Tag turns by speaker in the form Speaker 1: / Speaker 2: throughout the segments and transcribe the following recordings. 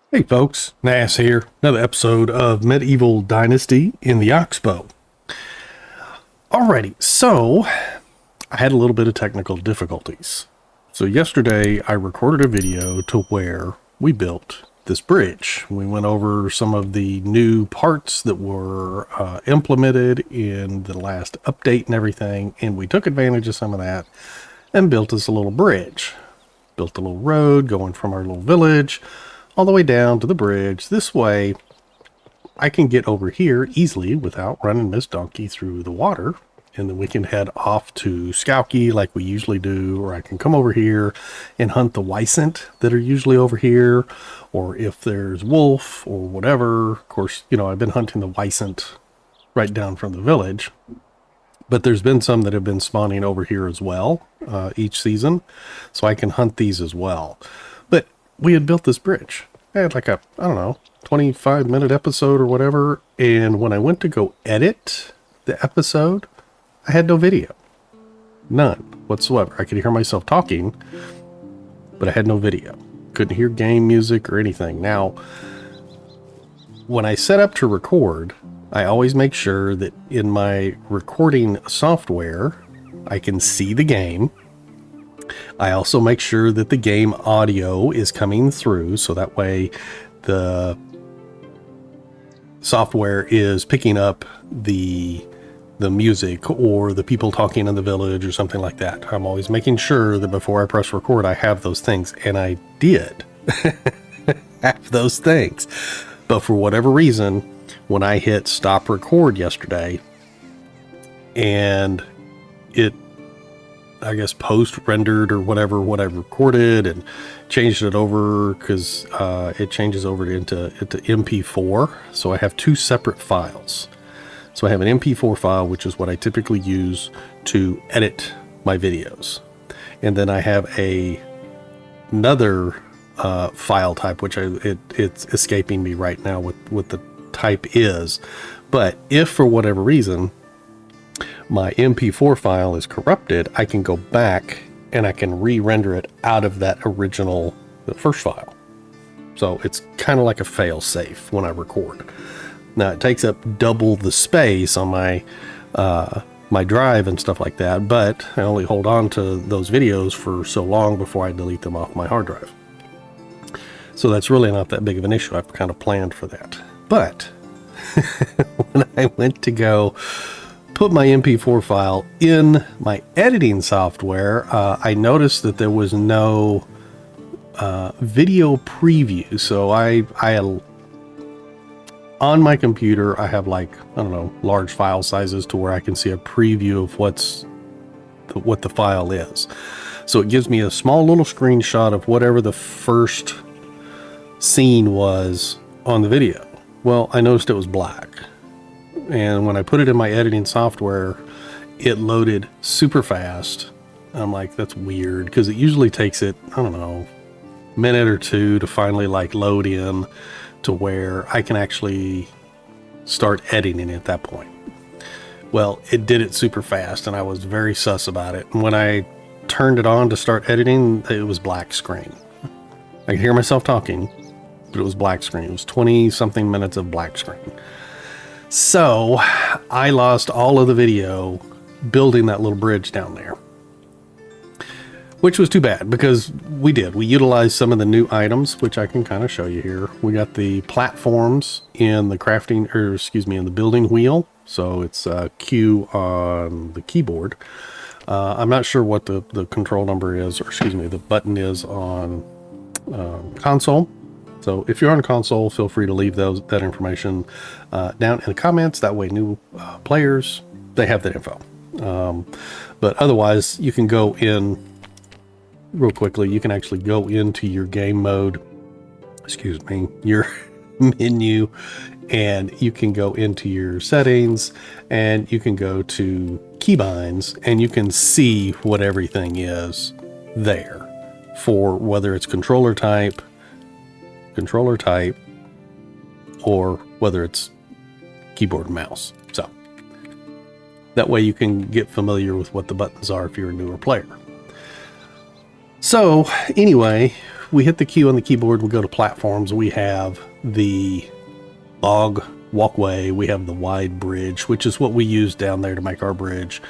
Speaker 1: Hey folks, Nas here. Another episode of Medieval Dynasty in the Oxbow. Alrighty, so I had a little bit of technical difficulties. So yesterday I recorded a video to where we built this bridge. We went over some of the new parts that were implemented in the last update and everything, and we took advantage of some of that and built us a little bridge. Built a little road going from our little village all the way down to the bridge. This way I can get over here easily without running this donkey through the water, and then we can head off to Skowkie like we usually do, or I can come over here and hunt the Wysent that are usually over here, or if there's wolf or whatever. Of course, you know, I've been hunting the Wysent right down from the village, but there's been some that have been spawning over here as well each season, so I can hunt these as well. But we had built this bridge. I had like a, I don't know, 25-minute episode or whatever, and when I went to go edit the episode, I had no video. None whatsoever. I could hear myself talking, but I had no video. Couldn't hear game music or anything. Now, when I set up to record, I always make sure that in my recording software, I can see the game. I also make sure that the game audio is coming through, so that way the software is picking up the music or the people talking in the village or something like that. I'm always making sure that before I press record, I have those things, and I did have those things. But for whatever reason, when I hit stop record yesterday, and it, I guess, post rendered or whatever what I recorded and changed it over, because it changes over into MP4. So I have two separate files. So I have an MP4 file, which is what I typically use to edit my videos. And then I have another file type, which it's escaping me right now what the type is. But if for whatever reason my MP4 file is corrupted, I can go back and I can re-render it out of that original, the first file. So it's kind of like a fail safe when I record. Now it takes up double the space on my my drive and stuff like that, but I only hold on to those videos for so long before I delete them off my hard drive. So that's really not that big of an issue. I've kind of planned for that. But when I went to go put my MP4 file in my editing software, I noticed that there was no video preview. So I on my computer, I have like, I don't know, large file sizes to where I can see a preview of what the file is. So it gives me a small little screenshot of whatever the first scene was on the video. Well, I noticed it was black. And when I put it in my editing software, it loaded super fast. I'm like, that's weird, because it usually takes it, I don't know, a minute or two to finally like load in to where I can actually start editing at that point. Well, it did it super fast, and I was very sus about it. And when I turned it on to start editing, it was black screen. I could hear myself talking, but it was black screen. It was 20 something minutes of black screen. So I lost all of the video building that little bridge down there, which was too bad, because we utilized some of the new items, which I can kind of show you here. We got the platforms in the crafting, or excuse me, in the building wheel. So it's Q on the keyboard. I'm not sure what the control number is, or excuse me, the button is on console. So if you're on console, feel free to leave that information down in the comments. That way new players, they have that info. But otherwise, you can go in real quickly. You can actually go into your game mode, excuse me, your menu, and you can go into your settings, and you can go to keybinds, and you can see what everything is there for whether it's controller type, or whether it's keyboard and mouse. So that way you can get familiar with what the buttons are if you're a newer player. So anyway, we hit the Q on the keyboard, we go to platforms. We have the log walkway, we have the wide bridge, which is what we use down there to make our bridge.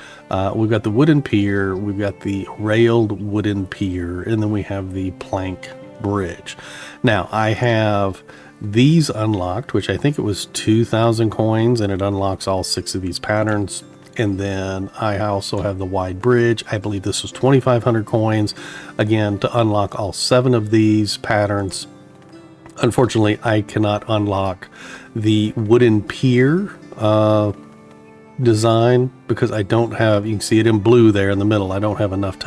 Speaker 1: We've got the wooden pier, we've got the railed wooden pier, and then we have the plank bridge. Now I have these unlocked, which I think it was 2,000 coins, and it unlocks all 6 of these patterns. And then I also have the wide bridge. I believe this was 2,500 coins, again, to unlock all 7 of these patterns. Unfortunately, I cannot unlock the wooden pier design because I don't have, you can see it in blue there in the middle. I don't have enough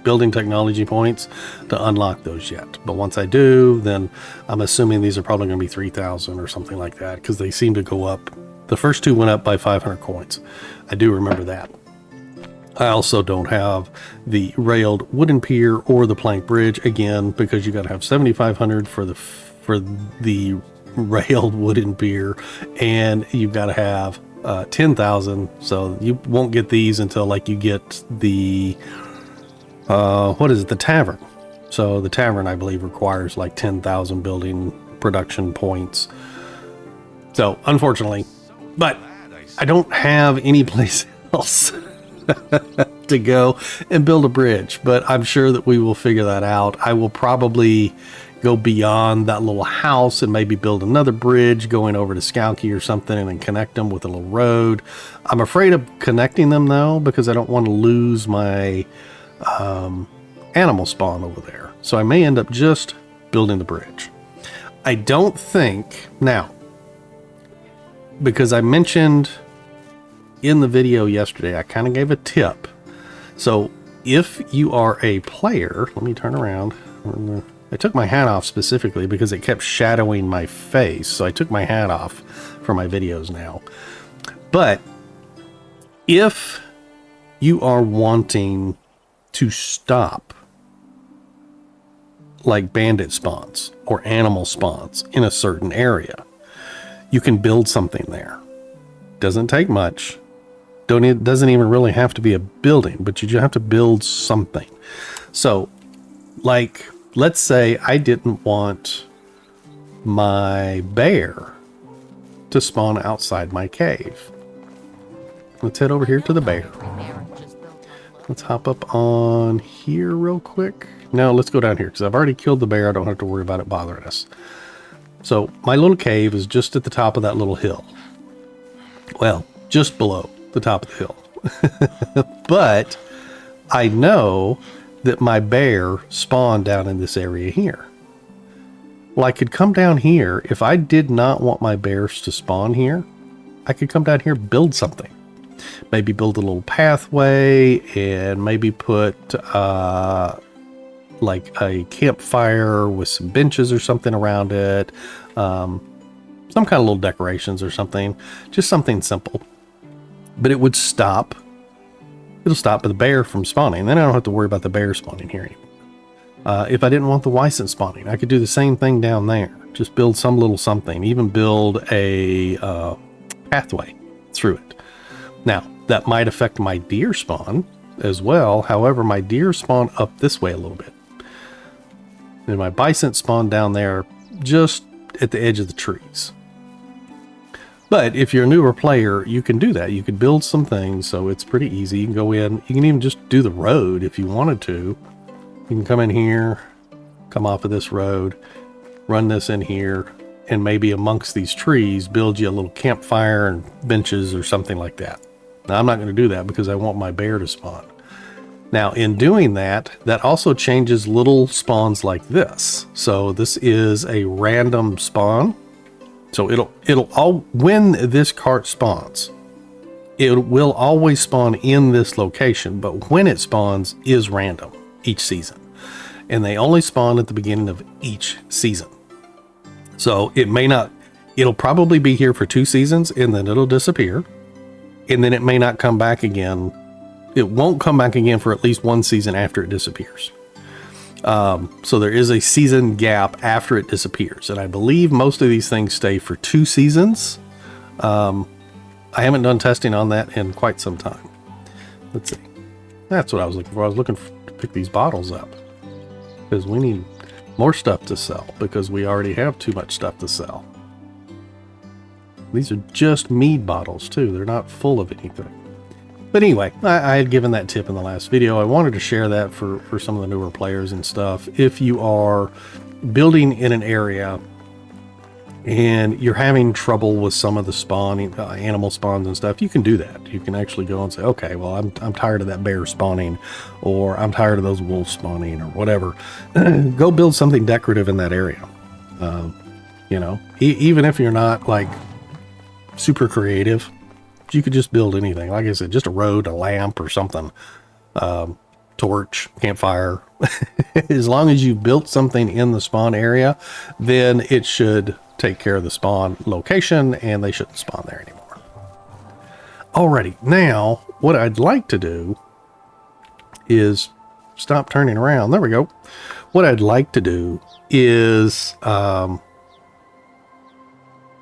Speaker 1: building technology points to unlock those yet. But once I do, then I'm assuming these are probably going to be 3,000 or something like that, because they seem to go up. The first 2 went up by 500 coins. I do remember that. I also don't have the railed wooden pier or the plank bridge, again, because you got to have 7,500 for the railed wooden pier, and you've got to have 10,000. So you won't get these until like you get the the tavern. So the tavern, I believe, requires like 10,000 building production points. So unfortunately, but I don't have any place else to go and build a bridge, but I'm sure that we will figure that out. I will probably go beyond that little house and maybe build another bridge going over to Skalky or something and then connect them with a little road. I'm afraid of connecting them though, because I don't want to lose my animal spawn over there. So I may end up just building the bridge. I don't think, now, because I mentioned in the video yesterday, I kind of gave a tip. So if you are a player, let me turn around. I took my hat off specifically because it kept shadowing my face. So I took my hat off for my videos now. But if you are wanting to stop like bandit spawns or animal spawns in a certain area, you can build something there. Doesn't take much. It doesn't even really have to be a building, but you just have to build something. So, like, let's say I didn't want my bear to spawn outside my cave. Let's head over here to the bear. Let's hop up on here real quick. No, let's go down here because I've already killed the bear. I don't have to worry about it bothering us. So my little cave is just at the top of that little hill. Well, just below the top of the hill. But I know that my bear spawned down in this area here. Well, I could come down here. If I did not want my bears to spawn here, I could come down here, build something. Maybe build a little pathway and maybe put like a campfire with some benches or something around it. Some kind of little decorations or something. Just something simple. But it would stop. It'll stop the bear from spawning. Then I don't have to worry about the bear spawning here anymore. If I didn't want the Wyson spawning, I could do the same thing down there. Just build some little something. Even build a pathway through it. Now, that might affect my deer spawn as well. However, my deer spawn up this way a little bit. And my bison spawn down there just at the edge of the trees. But if you're a newer player, you can do that. You can build some things, so it's pretty easy. You can go in. You can even just do the road if you wanted to. You can come in here, come off of this road, run this in here, and maybe amongst these trees, build you a little campfire and benches or something like that. Now, I'm not going to do that because I want my bear to spawn. Now, in doing that, that also changes little spawns like this. So this is a random spawn. So when this cart spawns, it will always spawn in this location, but when it spawns is random each season. And they only spawn at the beginning of each season. So it'll probably be here for 2 seasons and then it'll disappear. And then it may not come back again. It won't come back again for at least 1 season after it disappears. So there is a season gap after it disappears. And I believe most of these things stay for 2 seasons. I haven't done testing on that in quite some time. Let's see. That's what I was looking for. I was looking to pick these bottles up. Because we need more stuff to sell because we already have too much stuff to sell. These are just mead bottles too. They're not full of anything. But anyway, I had given that tip in the last video. I wanted to share that for some of the newer players and stuff. If you are building in an area and you're having trouble with some of the spawning, animal spawns and stuff, you can do that. You can actually go and say, okay, well, I'm tired of that bear spawning, or I'm tired of those wolves spawning, or whatever. Go build something decorative in that area. You know, even if you're not like super creative, you could just build anything. Like I said, just a road, a lamp or something, torch, campfire. As long as you built something in the spawn area, then it should take care of the spawn location and they shouldn't spawn there anymore. Alrighty, now what I'd like to do is stop turning around. There we go. What I'd like to do is I'm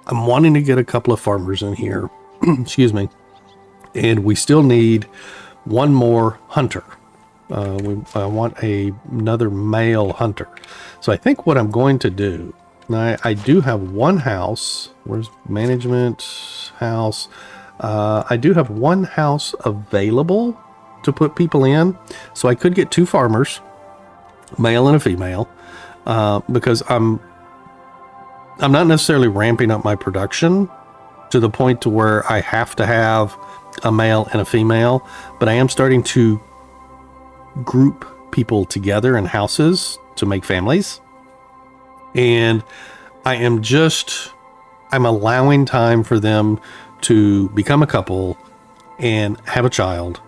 Speaker 1: wanting to get a couple of farmers in here. Excuse me. And we still need one more hunter. I want another male hunter. So I think what I'm going to do, I do have one house. Where's management house? I do have one house available to put people in. So I could get two farmers, male and a female, because I'm not necessarily ramping up my production to the point to where I have to have a male and a female, but I am starting to group people together in houses to make families. And I'm allowing time for them to become a couple and have a child.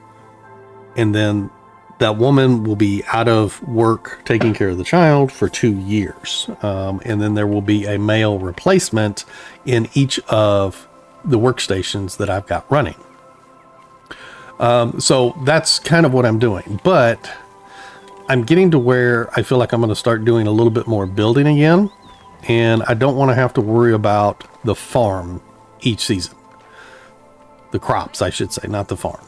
Speaker 1: And then that woman will be out of work taking care of the child for 2 years. And then there will be a male replacement in each of the workstations that I've got running. So that's kind of what I'm doing, but I'm getting to where I feel like I'm going to start doing a little bit more building again. And I don't want to have to worry about the farm each season. The crops, I should say, not the farm.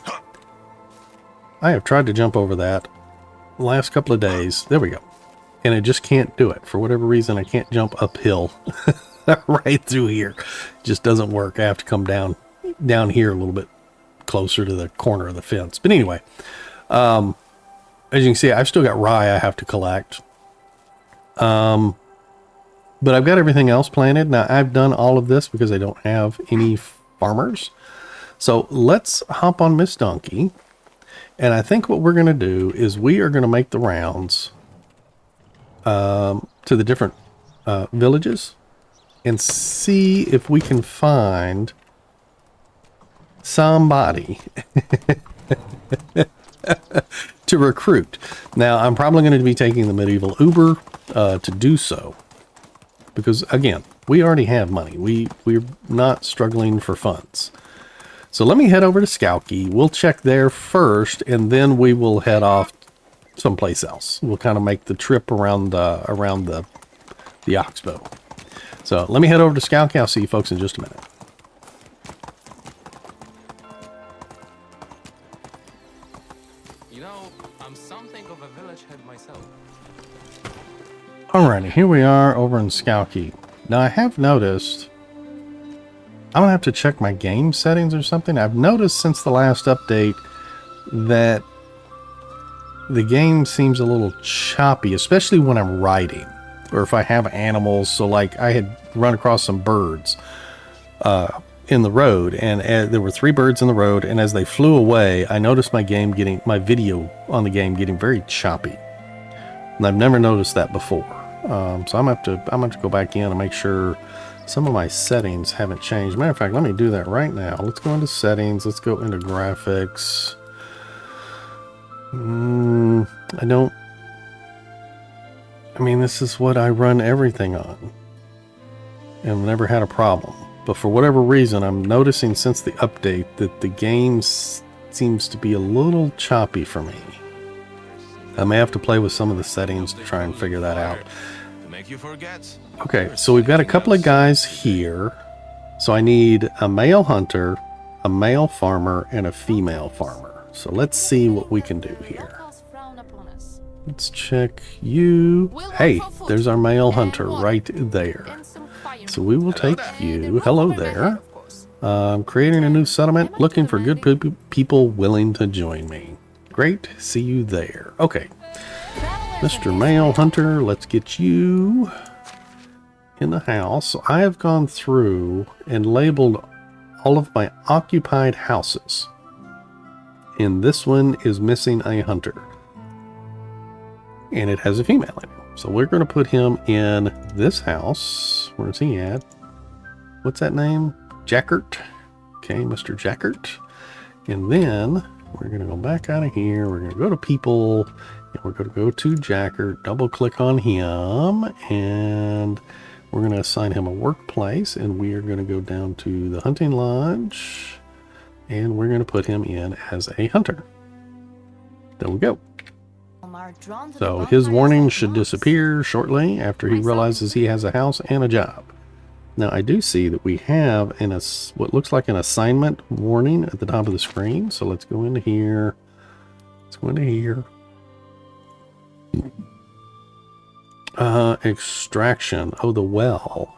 Speaker 1: I have tried to jump over that the last couple of days. There we go. And I just can't do it. For whatever reason, I can't jump uphill right through here. It just doesn't work. I have to come down here a little bit closer to the corner of the fence. But anyway, as you can see, I've still got rye I have to collect. But I've got everything else planted. Now, I've done all of this because I don't have any farmers. So let's hop on Miss Donkey. And I think what we're going to do is we are going to make the rounds to the different villages and see if we can find somebody to recruit. Now, I'm probably going to be taking the Medieval Uber to do so. Because, again, we already have money. We're not struggling for funds. So let me head over to Skowkie. We'll check there first, and then we will head off someplace else. We'll kind of make the trip around the Oxbow. So let me head over to Skowkie. I'll see you folks in just a minute.
Speaker 2: You know, I'm something of a village head myself.
Speaker 1: Alrighty, here we are over in Skowkie. Now I have noticed, I'm gonna have to check my game settings or something. I've noticed since the last update that the game seems a little choppy, especially when I'm riding or if I have animals. So like I had run across some birds in the road, and there were 3 birds in the road, and as they flew away, I noticed my video on the game getting very choppy. And I've never noticed that before. So I'm gonna have to go back in and make sure some of my settings haven't changed. Matter of fact, let me do that right now. Let's go into settings. Let's go into graphics. This is what I run everything on. And I've never had a problem. But for whatever reason, I'm noticing since the update that the game seems to be a little choppy for me. I may have to play with some of the settings to try and figure that out. Okay, so we've got a couple of guys here. So I need a male hunter, a male farmer, and a female farmer. So let's see what we can do here. Let's check you. Hey, there's our male hunter right there. So we will take you. Hello there. Creating a new settlement, looking for good people willing to join me. Great, see you there. Okay, Mr. Male Hunter, let's get you in the house. So I have gone through and labeled all of my occupied houses. And this one is missing a hunter. And it has a female in it. So we're going to put him in this house. Where's he at? What's that name? Jackert. Okay, Mr. Jackert. And then we're going to go back out of here. We're going to go to people. And we're going to go to Jackert. Double click on him. And we're going to assign him a workplace. And we are going to go down to the hunting lodge. And we're going to put him in as a hunter. There we go. So his warning should disappear shortly after he realizes he has a house and a job. Now I do see that we have what looks like an assignment warning at the top of the screen. So let's go into here. Let's go into here. Extraction. Oh, the well.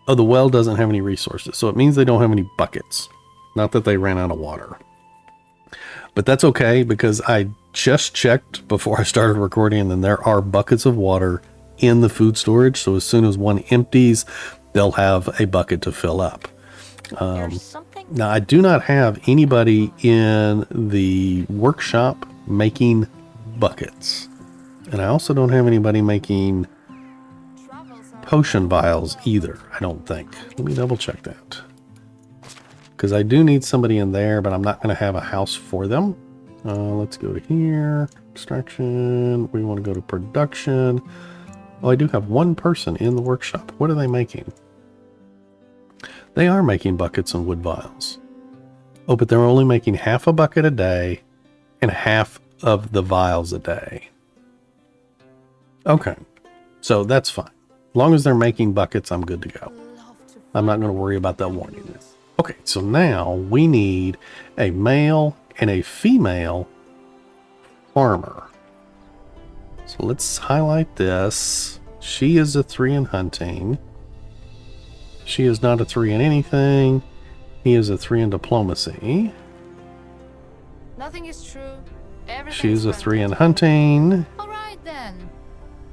Speaker 1: Oh, the well doesn't have any resources. So it means they don't have any buckets. Not that they ran out of water. But that's okay because I just checked before I started recording and there are buckets of water in the food storage. So as soon as one empties, they'll have a bucket to fill up. Now I do not have anybody in the workshop making buckets. And I also don't have anybody making potion vials either, I don't think. Let me double check that. Because I do need somebody in there, but I'm not going to have a house for them. Let's go to here. Extraction. We want to go to production. Oh, I do have one person in the workshop. What are they making? They are making buckets and wood vials. Oh, but they're only making half a bucket a day and half of the vials a day. Okay. So that's fine. As long as they're making buckets, I'm good to go. I'm not going to worry about that warning. Okay, so now we need a male and a female farmer. So let's highlight this. She is a 3 in hunting. She is not a 3 in anything. He is a 3 in diplomacy.
Speaker 3: Nothing is true.
Speaker 1: She's a 3 in hunting.
Speaker 3: All right then.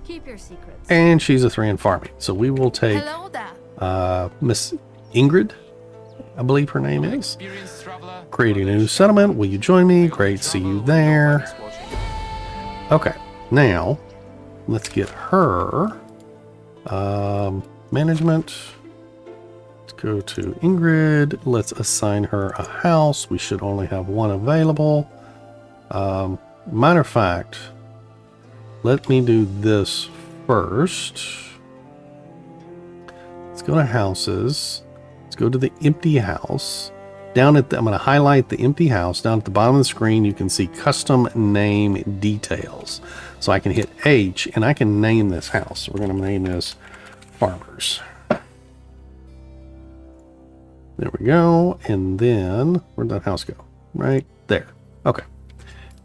Speaker 3: Keep your secrets.
Speaker 1: And she's a 3 in farming. So we will take Miss Ingrid, I believe her name is. Create a new settlement. Will you join me? Great, see you there. Okay, now let's get her. Management. Let's go to Ingrid. Let's assign her a house. We should only have one available. Matter of fact, let me do this first. Let's go to houses. Let's go to the empty house. I'm going to highlight the empty house. Down at the bottom of the screen, you can see custom name details. So I can hit H and I can name this house. We're going to name this Farmers. There we go. And then where'd that house go? Right there. Okay.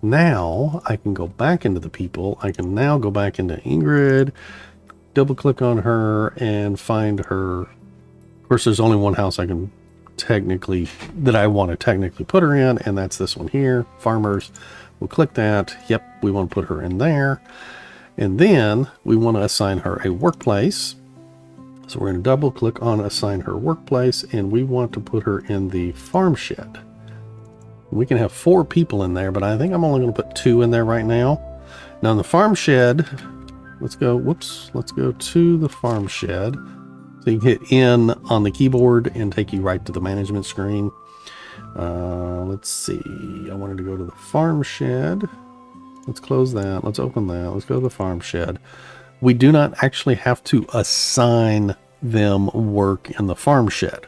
Speaker 1: Now I can go back into the people. I can now go back into Ingrid, double click on her and find her. Of course, there's only one house I can I want to technically put her in, and that's this one here, Farmers. We'll click that. Yep, we want to put her in there. And then we want to assign her a workplace. So we're going to double click on assign her workplace, and we want to put her in the farm shed. We can have 4 people in there, but I think I'm only going to put 2 in there right now. Now in the farm shed, let's go to the farm shed. So you can hit N on the keyboard and take you right to the management screen. Let's see. I wanted to go to the farm shed. Let's close that. Let's open that. Let's go to the farm shed. We do not actually have to assign them work in the farm shed.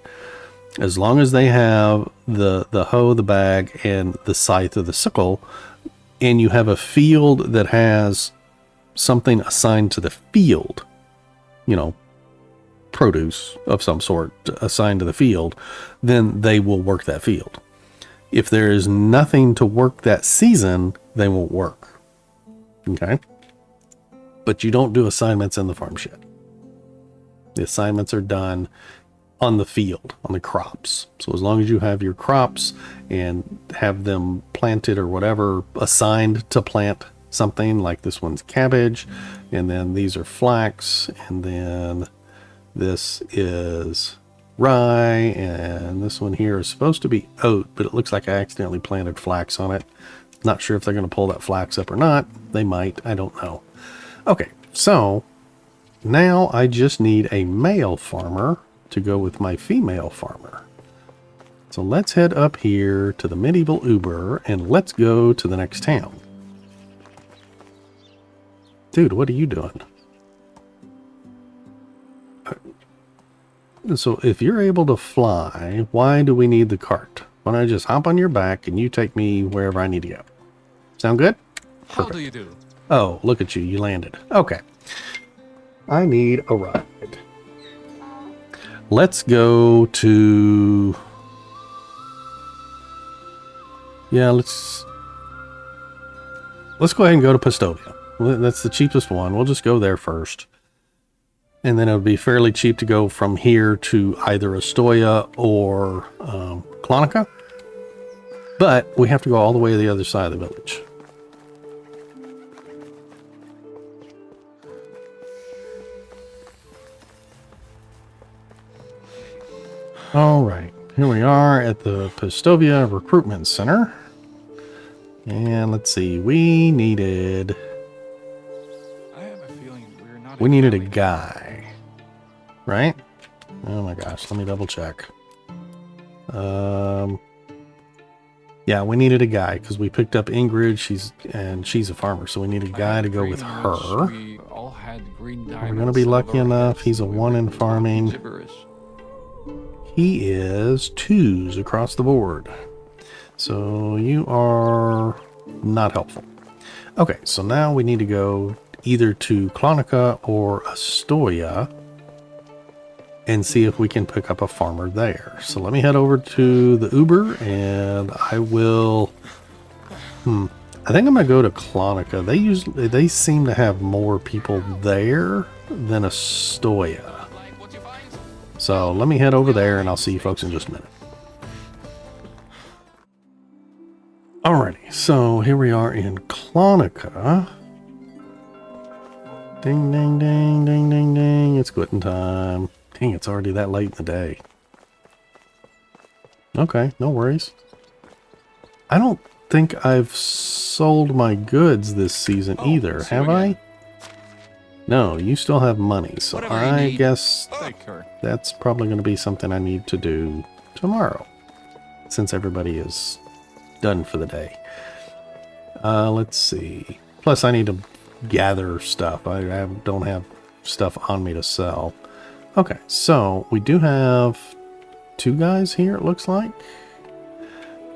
Speaker 1: As long as they have the hoe, the bag, and the scythe or the sickle, and you have a field that has something assigned to the field, produce of some sort assigned to the field, then they will work that field. If there is nothing to work that season, they won't work. Okay. but you don't do assignments in the farm shed. The assignments are done on the field, on the crops. So as long as you have your crops and have them planted or whatever, assigned to plant something, like this one's cabbage, and then these are flax, and then this is rye, and this one here is supposed to be oat, but it looks like I accidentally planted flax on it. Not sure if they're going to pull that flax up or not. They might. I don't know. Okay, so now I just need a male farmer to go with my female farmer. So let's head up here to the Medieval Uber and let's go to the next town. Dude, what are you doing? So if you're able to fly, why do we need the cart? Why don't I just hop on your back and you take me wherever I need to go? Sound good?
Speaker 2: How
Speaker 1: Perfect.
Speaker 2: do you do?
Speaker 1: Oh, look at you. You landed. Okay. I need a ride. Let's go to... Yeah, let's go ahead and go to Pistovia. That's the cheapest one. We'll just go there first. And then it'll be fairly cheap to go from here to either Astoria or Clonica. But we have to go all the way to the other side of the village. All right, here we are at the Pistovia Recruitment Center. And let's see, we needed a guy, right? Oh my gosh, let me double check. Yeah, we needed a guy because we picked up Ingrid. She's a farmer, so we need a guy to go with her. We're gonna be lucky enough. He's a 1 in farming. He is 2s across the board. So you are not helpful. Okay, so now we need to go either to Clonica or Astoria and see if we can pick up a farmer there. So let me head over to the Uber and I will... I think I'm going to go to Clonica. They seem to have more people there than Astoria. So let me head over there and I'll see you folks in just a minute. Alrighty, so here we are in Clonica. Ding, ding, ding, ding, ding, ding. It's quitting time. Dang, it's already that late in the day. Okay, no worries. I don't think I've sold my goods this season either, have I? No, you still have money, so I guess that's probably going to be something I need to do tomorrow, since everybody is done for the day. Let's see. Plus, I need to gather stuff. I don't have stuff on me to sell. Okay, so we do have 2 guys here, it looks like.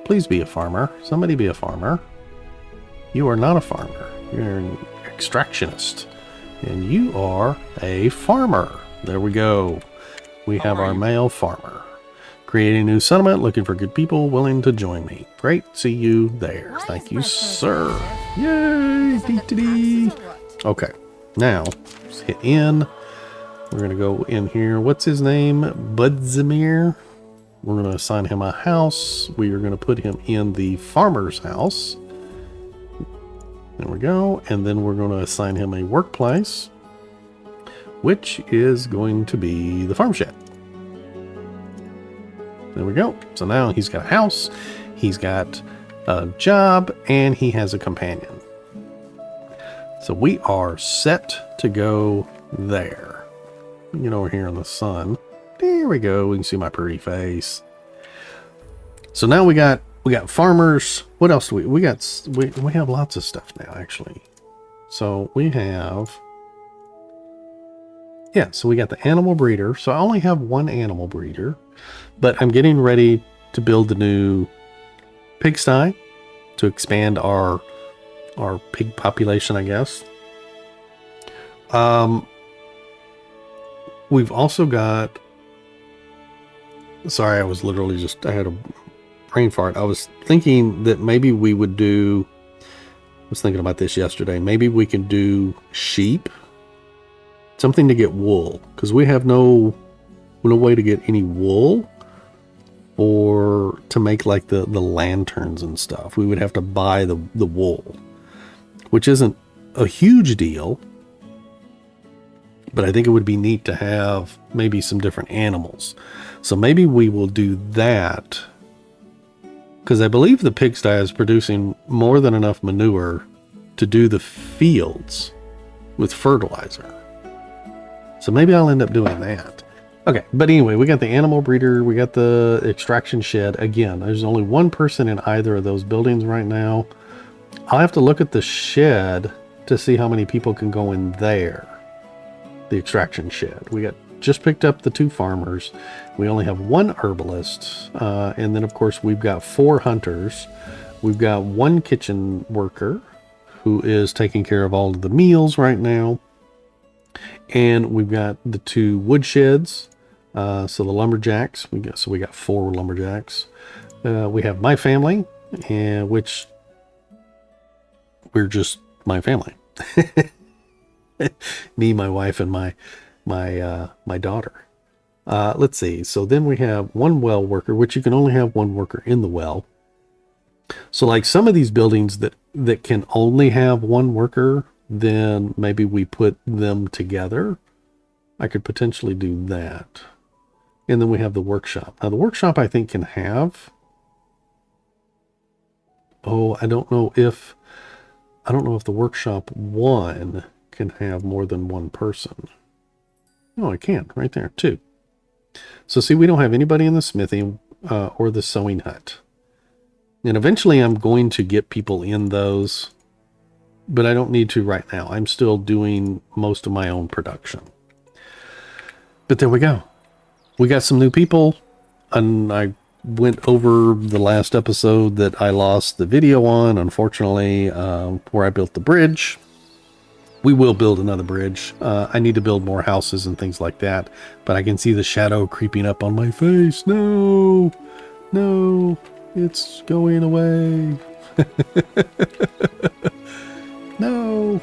Speaker 1: Please be a farmer. Somebody be a farmer. You are not a farmer. You're an extractionist. And you are a farmer. There we go. We have our male farmer. Creating a new settlement, looking for good people willing to join me. Great, see you there. Thank you, sir. Yay! Dee-dee-dee. Okay, now just hit in. We're going to go in here. What's his name? Budzimir. We're going to assign him a house. We are going to put him in the farmer's house. There we go. And then we're going to assign him a workplace, which is going to be the farm shed. There we go. So now he's got a house, he's got a job, and he has a companion. So we are set to go there. Get over here in the sun. There we go. We can see my pretty face. So now we got farmers. What else do we have lots of stuff now, actually. So we have, yeah, so we got the animal breeder. So I only have 1 animal breeder, but I'm getting ready to build the new pigsty to expand our pig population, I guess. We've also got, sorry, I was literally just, I had a brain fart. I was thinking that maybe we would do, I was thinking about this yesterday. Maybe we can do sheep Something to get wool, because we have no way to get any wool or to make like the lanterns and stuff. We would have to buy the wool, which isn't a huge deal, but I think it would be neat to have maybe some different animals. So maybe we will do that, because I believe the pigsty is producing more than enough manure to do the fields with fertilizer. So maybe I'll end up doing that. Okay, but anyway, we got the animal breeder, we got the extraction shed. Again, there's only one person in either of those buildings right now. I'll have to look at the shed to see how many people can go in there. The extraction shed. We just picked up the 2 farmers. We only have 1 herbalist. And then of course we've got 4 hunters. We've got 1 kitchen worker who is taking care of all of the meals right now. And we've got the 2 wood sheds. So the lumberjacks, we got 4 lumberjacks. We have my family, and which we're just my family. Me, my wife, and my daughter. Let's see. So then we have 1 well worker, which you can only have 1 worker in the well. So like some of these buildings that can only have 1 worker, then maybe we put them together. I could potentially do that. And then we have the workshop. Now the workshop I think can have, I don't know if the workshop 1 can have more than 1 person. No, I can, right there, 2. So see, we don't have anybody in the smithy or the sewing hut. And eventually I'm going to get people in those, but I don't need to right now. I'm still doing most of my own production. But there we go. We got some new people, and I went over the last episode that I lost the video on, unfortunately, where I built the bridge. We will build another bridge. I need to build more houses and things like that, but I can see the shadow creeping up on my face. No, it's going away. No,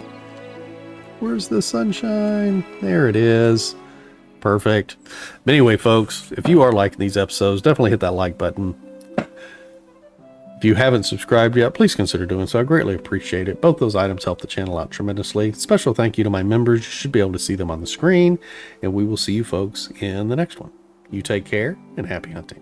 Speaker 1: where's the sunshine? There it is. Perfect. But anyway, folks, if you are liking these episodes, definitely hit that like button. If you haven't subscribed yet, please consider doing so. I greatly appreciate it. Both those items help the channel out tremendously. Special thank you to my members. You should be able to see them on the screen. And we will see you folks in the next one. You take care and happy hunting.